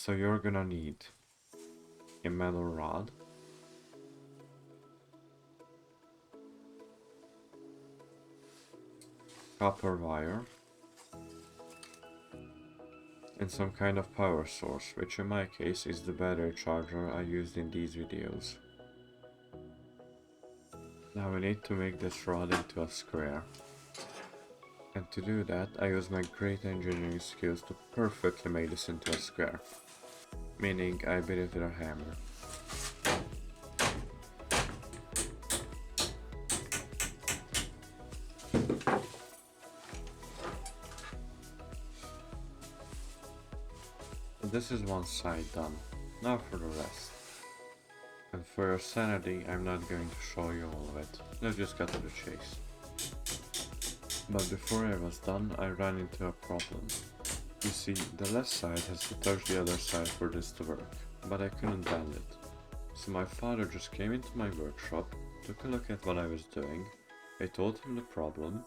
So you're gonna need a metal rod, copper wire, and some kind of power source, which in my case is the battery charger I used in these videos. Now we need to make this rod into a square. And to do that, I use my great engineering skills to perfectly make this into a square. Meaning I beat it with a hammer. So this is one side done. Now for the rest. And for your sanity, I'm not going to show you all of it. Let's just cut to the chase. But before I was done, I ran into a problem. You see, the left side has to touch the other side for this to work, but I couldn't bend it. So my father just came into my workshop, took a look at what I was doing, I told him the problem,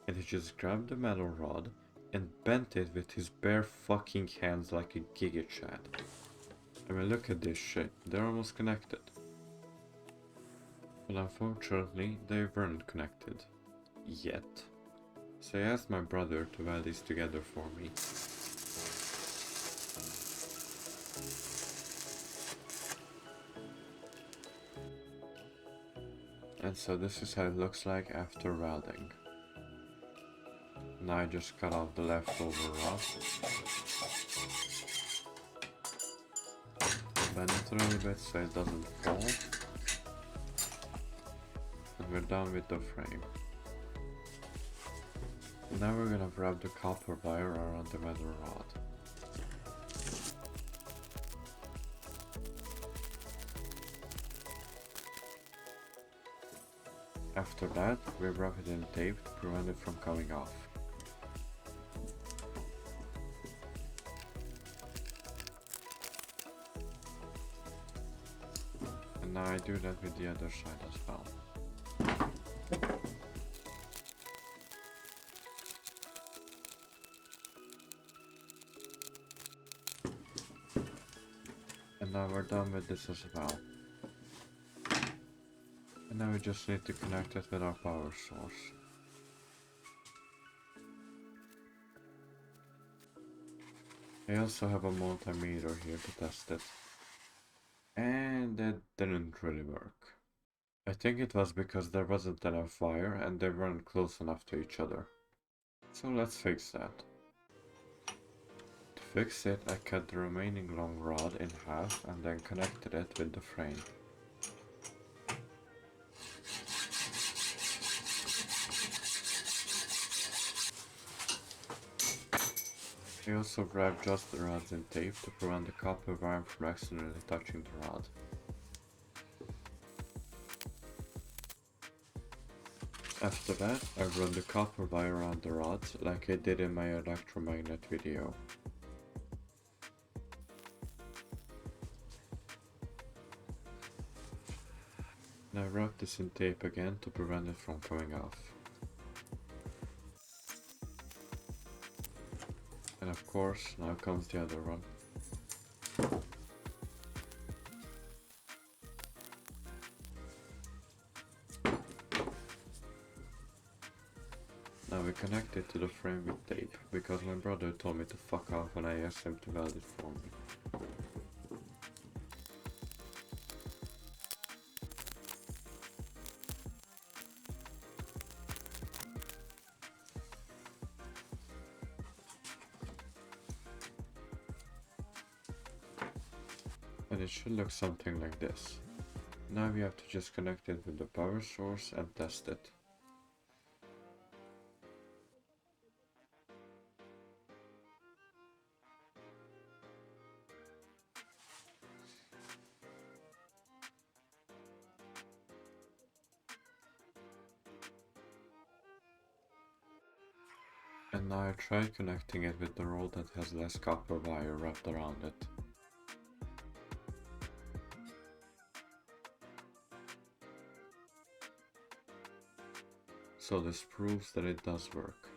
and he just grabbed the metal rod and bent it with his bare fucking hands like a Giga Chad. I mean, look at this shit, they're almost connected. But unfortunately, they weren't connected. Yet. So I asked my brother to weld these together for me. And so this is how it looks like after welding. Now I just cut off the leftover rod. Bend it a little bit so it doesn't fall. And we're done with the frame. Now we're gonna wrap the copper wire around the metal rod. After that, we wrap it in tape to prevent it from coming off. And now I do that with the other side as well. And now we're done with this as well. And now we just need to connect it with our power source. I also have a multimeter here to test it. And that didn't really work. I think it was because there wasn't enough wire and they weren't close enough to each other. So let's fix that. To fix it, I cut the remaining long rod in half and then connected it with the frame. I also wrapped just the rods in tape to prevent the copper wire from accidentally touching the rod. After that, I run the copper wire around the rods like I did in my electromagnet video. And I wrap this in tape again to prevent it from coming off. And of course, now comes the other one. Now we connect it to the frame with tape, because my brother told me to fuck off when I asked him to weld it for me. And it should look something like this. Now we have to just connect it with the power source and test it. And now I try connecting it with the roll that has less copper wire wrapped around it. So this proves that it does work.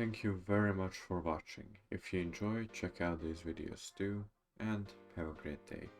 Thank you very much for watching. If you enjoyed, check out these videos too, and have a great day.